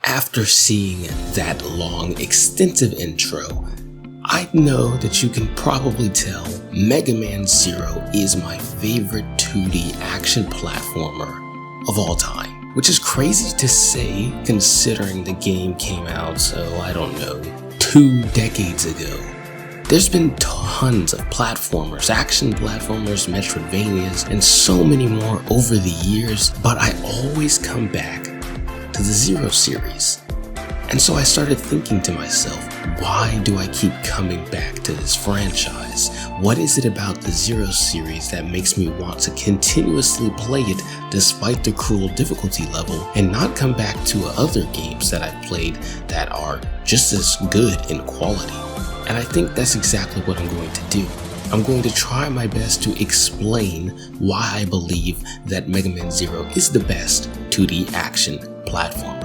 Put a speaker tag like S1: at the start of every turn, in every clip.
S1: After seeing that long, extensive intro, I know that you can probably tell Megaman Zero is my favorite 2D action platformer of all time. Which is crazy to say considering the game came out, I don't know, 2 decades ago. There's been tons of platformers, action platformers, Metroidvanias, and so many more over the years, but I always come back to the Zero series. And so I started thinking to myself, why do I keep coming back to this franchise? What is it about the Zero series that makes me want to continuously play it despite the cruel difficulty level and not come back to other games that I've played that are just as good in quality? And I think that's exactly what I'm going to do. I'm going to try my best to explain why I believe that Mega Man Zero is the best 2D action platformer.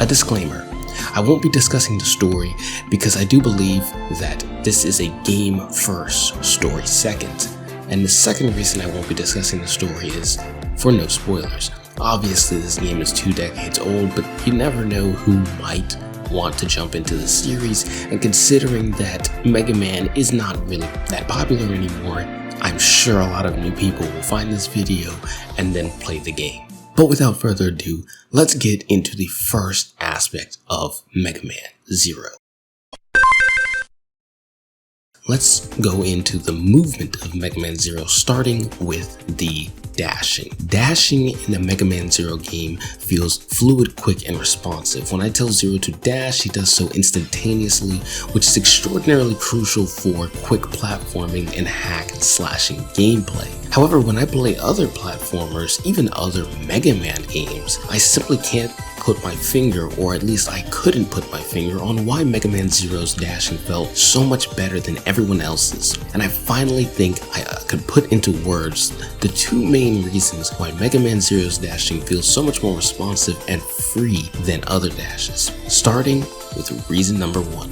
S1: A disclaimer, I won't be discussing the story because I do believe that this is a game first, story second. And the second reason I won't be discussing the story is for no spoilers. Obviously this game is 2 decades old, but you never know who might want to jump into the series, and considering that Mega Man is not really that popular anymore, I'm sure a lot of new people will find this video and then play the game. But without further ado, let's get into the first aspect of Mega Man Zero. Let's go into the movement of Mega Man Zero, starting with the dashing. Dashing in the Mega Man Zero game feels fluid, quick, and responsive. When I tell Zero to dash, he does so instantaneously, which is extraordinarily crucial for quick platforming and hack and slashing gameplay. However, when I play other platformers, even other Mega Man games, I simply can't put my finger, or at least I couldn't put my finger on why Mega Man Zero's dashing felt so much better than everyone else's. And I finally think I could put into words the 2 main reasons why Mega Man Zero's dashing feels so much more responsive and free than other dashes. Starting with reason number 1.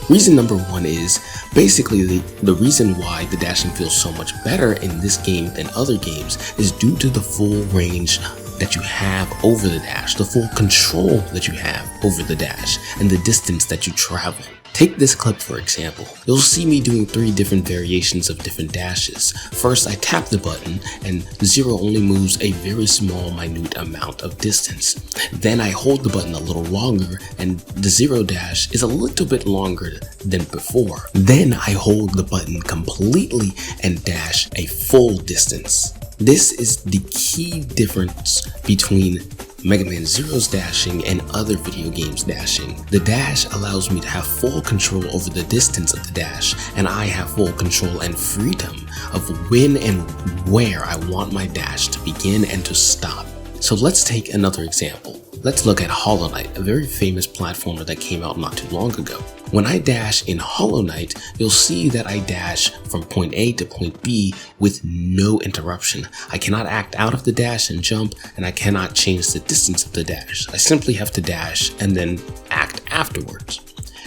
S1: Reason number 1 is basically the reason why the dashing feels so much better in this game than other games is due to the full range that you have over the dash, the full control that you have over the dash, and the distance that you travel. Take this clip for example. You'll see me doing 3 different variations of different dashes. First, I tap the button and Zero only moves a very small, minute amount of distance. Then I hold the button a little longer and the Zero dash is a little bit longer than before. Then I hold the button completely and dash a full distance. This is the key difference between Mega Man Zero's dashing and other video games dashing. The dash allows me to have full control over the distance of the dash, and I have full control and freedom of when and where I want my dash to begin and to stop. So let's take another example. Let's look at Hollow Knight, a very famous platformer that came out not too long ago. When I dash in Hollow Knight, you'll see that I dash from point A to point B with no interruption. I cannot act out of the dash and jump, and I cannot change the distance of the dash. I simply have to dash and then act afterwards.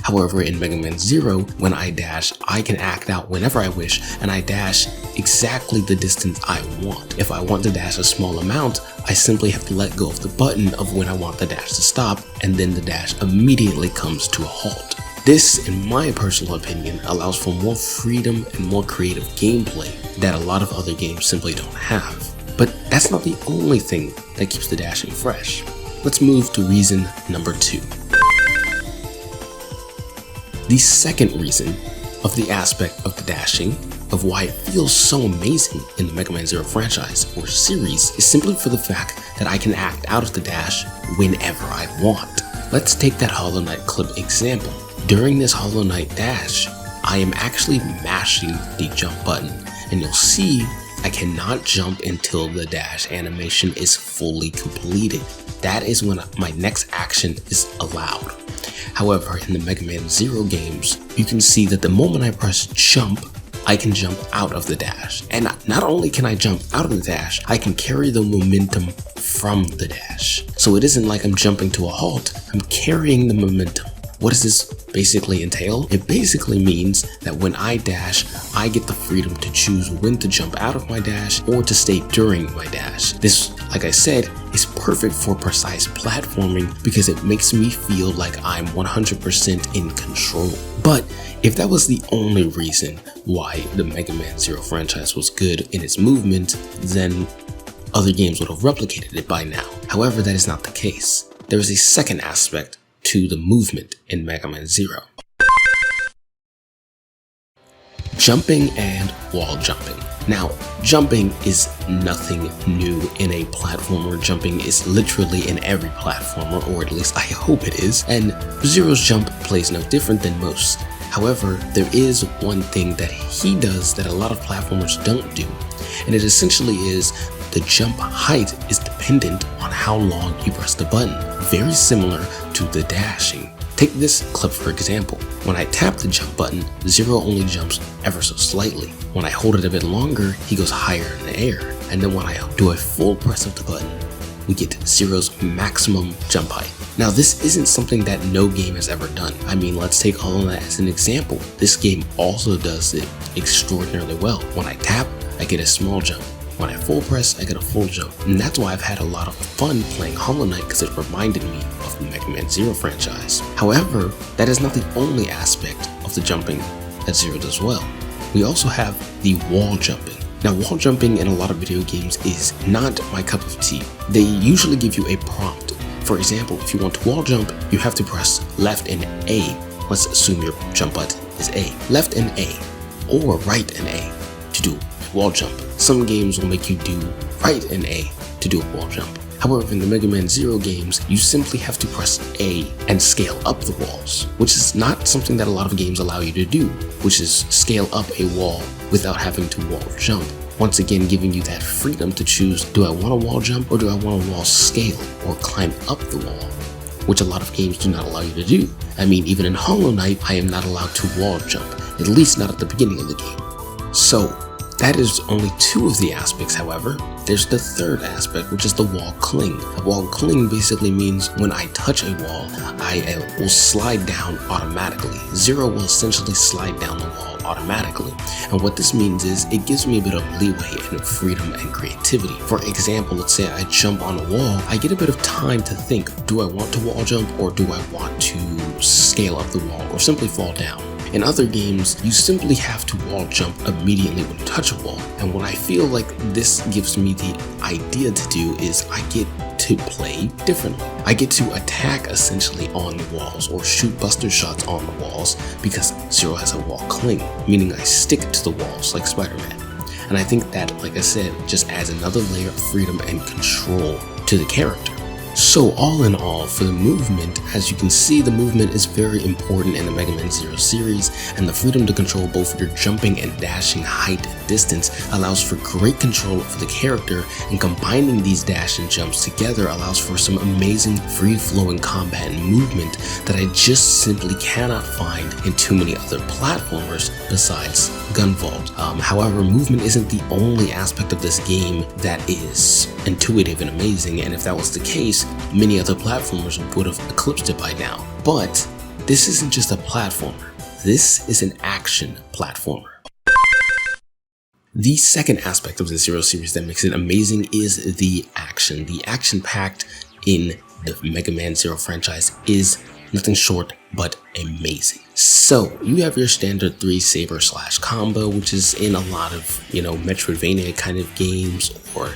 S1: However, in Mega Man Zero, when I dash, I can act out whenever I wish, and I dash exactly the distance I want. If I want to dash a small amount, I simply have to let go of the button of when I want the dash to stop, and then the dash immediately comes to a halt. This, in my personal opinion, allows for more freedom and more creative gameplay that a lot of other games simply don't have. But that's not the only thing that keeps the dashing fresh. Let's move to reason number 2. The second reason of the aspect of the dashing, of why it feels so amazing in the Mega Man Zero franchise or series, is simply for the fact that I can act out of the dash whenever I want. Let's take that Hollow Knight clip example. During this Hollow Knight dash, I am actually mashing the jump button, and you'll see I cannot jump until the dash animation is fully completed. That is when my next action is allowed. However, in the Mega Man Zero games, you can see that the moment I press jump, I can jump out of the dash. And not only can I jump out of the dash, I can carry the momentum from the dash. So it isn't like I'm jumping to a halt, I'm carrying the momentum. What does this basically entail? It basically means that when I dash, I get the freedom to choose when to jump out of my dash or to stay during my dash. This, like I said, is perfect for precise platforming because it makes me feel like I'm 100% in control. But if that was the only reason why the Mega Man Zero franchise was good in its movement, then other games would have replicated it by now. However, that is not the case. There is a second aspect to the movement in Mega Man Zero. Jumping and wall jumping. Now, jumping is nothing new in a platformer. Jumping is literally in every platformer, or at least I hope it is, and Zero's jump plays no different than most. However, there is one thing that he does that a lot of platformers don't do, and it essentially is the jump height is dependent on how long you press the button, very similar to the dashing. Take this clip for example. When I tap the jump button, Zero only jumps ever so slightly. When I hold it a bit longer, he goes higher in the air. And then when I do a full press of the button, we get Zero's maximum jump height. Now this isn't something that no game has ever done. I mean, let's take Hollow Knight as an example. This game also does it extraordinarily well. When I tap, I get a small jump. When I full press, I get a full jump. And that's why I've had a lot of fun playing Hollow Knight because it reminded me of the Mega Man Zero franchise. However, that is not the only aspect of the jumping that Zero does well. We also have the wall jumping. Now, wall jumping in a lot of video games is not my cup of tea. They usually give you a prompt. For example, if you want to wall jump, you have to press left and A. Let's assume your jump button is A. Left and A, or right and A to do a wall jump. Some games will make you do right and A to do a wall jump. However, in the Mega Man Zero games, you simply have to press A and scale up the walls, which is not something that a lot of games allow you to do, which is scale up a wall without having to wall jump. Once again, giving you that freedom to choose, do I want a wall jump or do I want a wall scale or climb up the wall, which a lot of games do not allow you to do. I mean, even in Hollow Knight, I am not allowed to wall jump, at least not at the beginning of the game. So, that is only two of the aspects. However, there's the third aspect, which is the wall cling. A wall cling basically means when I touch a wall, I will slide down automatically. Zero will essentially slide down the wall automatically. And what this means is it gives me a bit of leeway and freedom and creativity. For example, let's say I jump on a wall, I get a bit of time to think, do I want to wall jump or do I want to scale up the wall or simply fall down? In other games, you simply have to wall jump immediately when you touch a wall. And what I feel like this gives me the idea to do is I get to play differently. I get to attack essentially on the walls or shoot buster shots on the walls because Zero has a wall cling, meaning I stick to the walls like Spider-Man. And I think that, like I said, just adds another layer of freedom and control to the character. So all in all, for the movement, as you can see, the movement is very important in the Mega Man Zero series, and the freedom to control both your jumping and dashing height and distance allows for great control of the character, and combining these dash and jumps together allows for some amazing free-flowing combat and movement that I just simply cannot find in too many other platformers besides Gunvolt. However, movement isn't the only aspect of this game that is intuitive and amazing, and if that was the case, many other platformers would have eclipsed it by now. But this isn't just a platformer, this is an action platformer. The second aspect of the Zero series that makes it amazing is the action. The action packed in the Mega Man Zero franchise is nothing short but amazing. So you have your standard 3 saber slash combo, which is in a lot of, Metroidvania kind of games or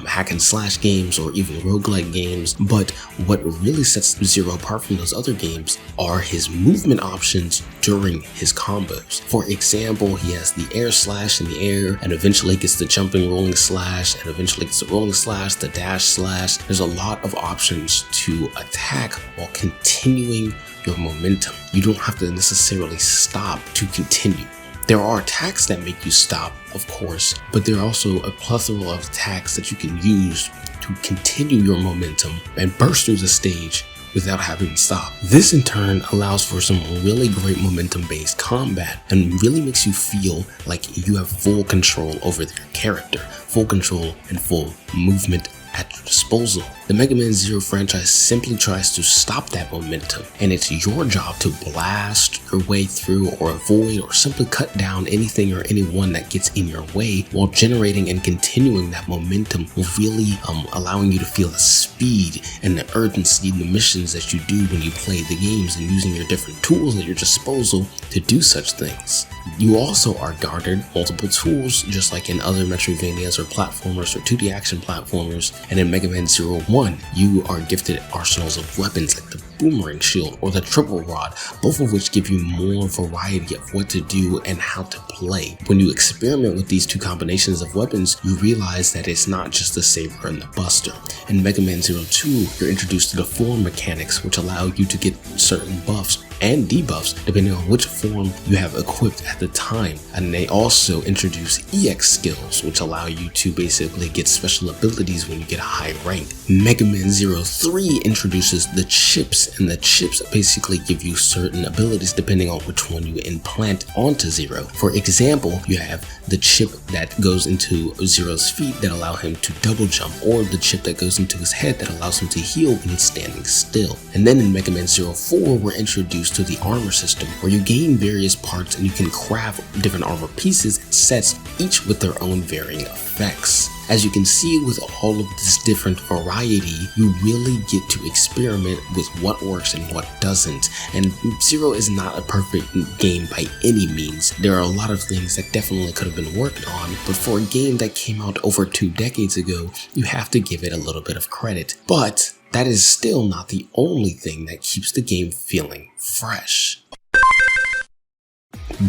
S1: hack and slash games or even roguelike games. But what really sets Zero apart from those other games are his movement options during his combos. For example, he has the air slash in the air, and eventually gets the jumping rolling slash, and eventually gets the rolling slash, the dash slash. There's a lot of options to attack while continuing your momentum. You don't have to necessarily stop to continue. There are attacks that make you stop, of course, but there are also a plethora of attacks that you can use to continue your momentum and burst through the stage without having to stop. This in turn allows for some really great momentum based combat and really makes you feel like you have full control over your character, full control and full movement at your disposal. The Mega Man Zero franchise simply tries to stop that momentum, and it's your job to blast your way through or avoid or simply cut down anything or anyone that gets in your way while generating and continuing that momentum, really allowing you to feel the speed and the urgency in the missions that you do when you play the games and using your different tools at your disposal to do such things. You also are guarded multiple tools, just like in other Metroidvanias or platformers or 2D action platformers, and in Mega Man Zero 1, you are gifted arsenals of weapons like the boomerang shield or the triple rod, both of which give you more variety of what to do and how to play. When you experiment with these two combinations of weapons, you realize that it's not just the saber and the buster. In Mega Man Zero 2, you're introduced to the form mechanics, which allow you to get certain buffs and debuffs depending on which form you have equipped at the time. And they also introduce EX skills, which allow you to basically get special abilities when you get a high rank. Mega Man Zero 3 introduces the chips, and the chips basically give you certain abilities depending on which one you implant onto Zero. For example, you have the chip that goes into Zero's feet that allow him to double jump, or the chip that goes into his head that allows him to heal when he's standing still. And then in Mega Man Zero 4, we're introduced to the armor system, where you gain various parts and you can craft different armor pieces and sets, each with their own varying effects. As you can see, with all of this different variety, you really get to experiment with what works and what doesn't. And Zero is not a perfect game by any means. There are a lot of things that definitely could have been worked on, but for a game that came out over 2 decades ago, you have to give it a little bit of credit. But that is still not the only thing that keeps the game feeling fresh.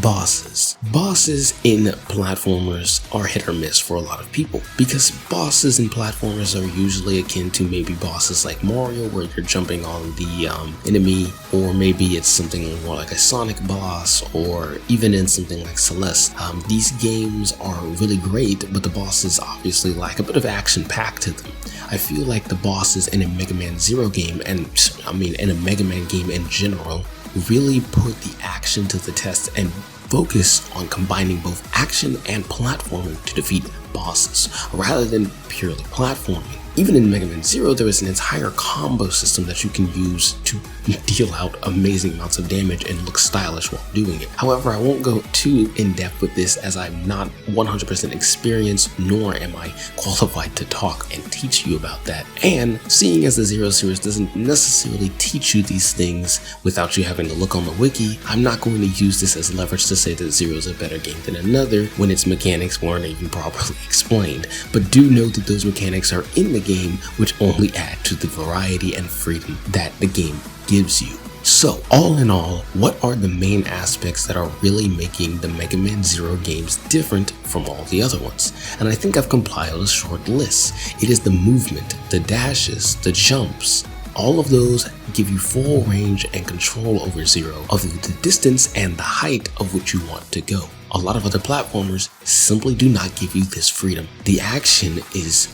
S1: Bosses in platformers are hit or miss for a lot of people, because bosses in platformers are usually akin to maybe bosses like Mario, where you're jumping on the enemy, or maybe it's something more like a Sonic boss, or even in something like Celeste. These games are really great, but the bosses obviously lack a bit of action packed to them. I feel like the bosses in a Mega Man Zero game, and in a Mega Man game in general, really put the action to the test and focus on combining both action and platforming to defeat bosses, rather than purely platforming. Even in Mega Man Zero, there is an entire combo system that you can use to deal out amazing amounts of damage and look stylish while doing it. However, I won't go too in depth with this, as I'm not 100% experienced, nor am I qualified to talk and teach you about that. And seeing as the Zero series doesn't necessarily teach you these things without you having to look on the wiki, I'm not going to use this as leverage to say that Zero is a better game than another when its mechanics weren't even properly explained. But do know that those mechanics are in the game, which only add to the variety and freedom that the game gives you. So, all in all, what are the main aspects that are really making the Mega Man Zero games different from all the other ones? And I think I've compiled a short list. It is the movement, the dashes, the jumps. All of those give you full range and control over Zero of the distance and the height of which you want to go. A lot of other platformers simply do not give you this freedom. The action is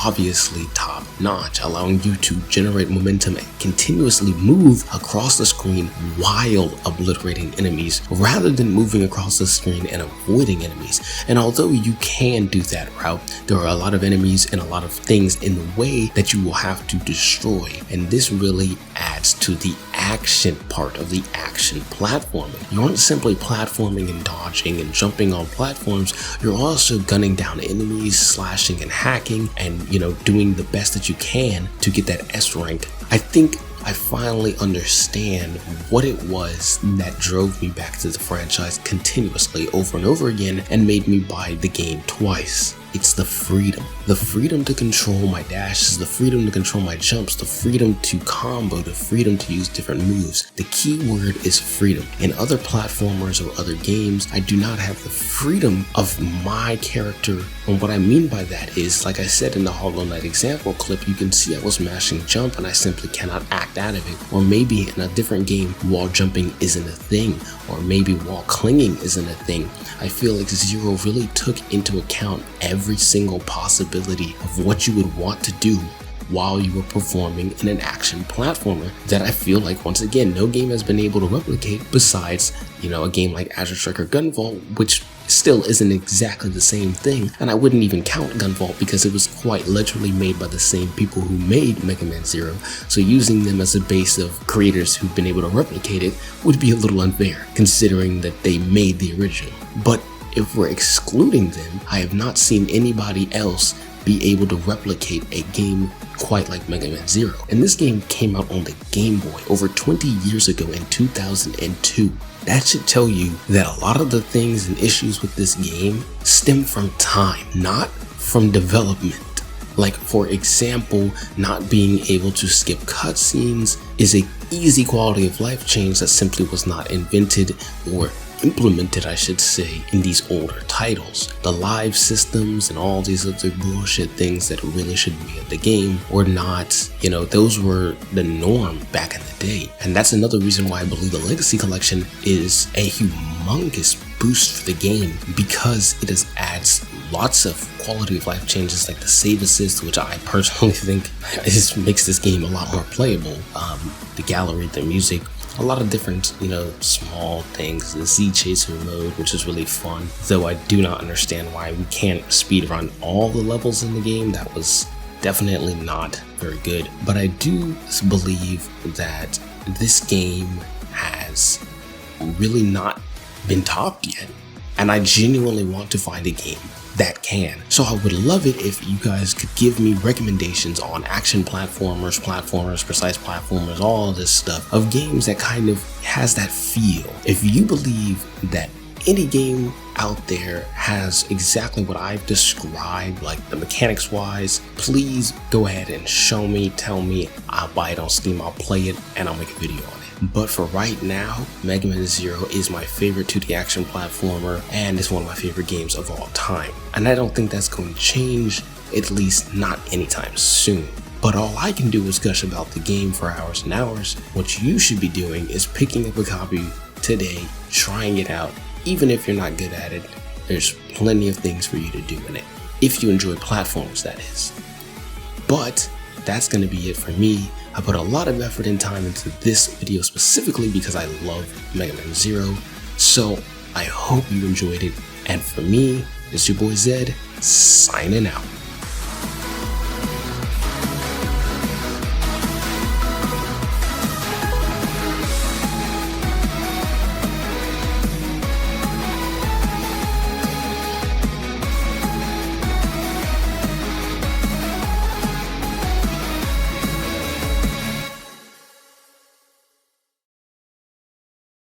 S1: obviously top notch, allowing you to generate momentum and continuously move across the screen while obliterating enemies, rather than moving across the screen and avoiding enemies. And although you can do that route, there are a lot of enemies and a lot of things in the way that you will have to destroy, and this really adds to the action part of the action platforming. You aren't simply platforming and dodging and jumping on platforms, you're also gunning down enemies, slashing and hacking, and doing the best that you can to get that S rank. I think I finally understand what it was that drove me back to the franchise continuously over and over again and made me buy the game twice. it's the freedom. The freedom to control my dashes, the freedom to control my jumps, the freedom to combo, the freedom to use different moves. The key word is freedom. In other platformers or other games, I do not have the freedom of my character. And what I mean by that is, like I said in the Hollow Knight example clip, you can see I was mashing jump and I simply cannot act out of it. Or maybe in a different game, wall jumping isn't a thing, or maybe wall clinging isn't a thing. I feel like Zero really took into account every single possibility of what you would want to do while you were performing in an action platformer that I feel like, once again, no game has been able to replicate besides, a game like Azure Strike or Gunvolt, which still isn't exactly the same thing. And I wouldn't even count Gunvolt because it was quite literally made by the same people who made Megaman Zero. So using them as a base of creators who've been able to replicate it would be a little unfair, considering that they made the original. But if we're excluding them, I have not seen anybody else be able to replicate a game quite like Megaman Zero. And this game came out on the Game Boy over 20 years ago in 2002. That should tell you that a lot of the things and issues with this game stem from time, not from development. Like, for example, not being able to skip cutscenes is a easy quality of life change that simply was not invented or implemented, I should say, in these older titles. The live systems and all these other bullshit things that really should be in the game were not, those were the norm back in the day. And that's another reason why I believe the Legacy Collection is a humongous boost for the game, because it adds lots of quality of life changes like the save assist, which I personally think makes this game a lot more playable. The gallery, the music, a lot of different, small things. The Z Chaser mode, which is really fun, though I do not understand why we can't speedrun all the levels in the game. That was definitely not very good. But I do believe that this game has really not been topped yet, and I genuinely want to find a game that can. So I would love it if you guys could give me recommendations on action platformers, precise platformers, all this stuff of games that kind of has that feel. If you believe that any game out there has exactly what I've described, like the mechanics wise, please go ahead and show me, tell me. I'll buy it on Steam, I'll play it, and I'll make a video on it. But for right now, Megaman Zero is my favorite 2D action platformer, and it's one of my favorite games of all time. And I don't think that's going to change, at least not anytime soon. But all I can do is gush about the game for hours and hours. What you should be doing is picking up a copy today, trying it out. Even if you're not good at it, there's plenty of things for you to do in it. If you enjoy platforms, that is. But that's going to be it for me. I put a lot of effort and time into this video specifically because I love Megaman Zero. So I hope you enjoyed it. And for me, it's your boy Zed, signing out.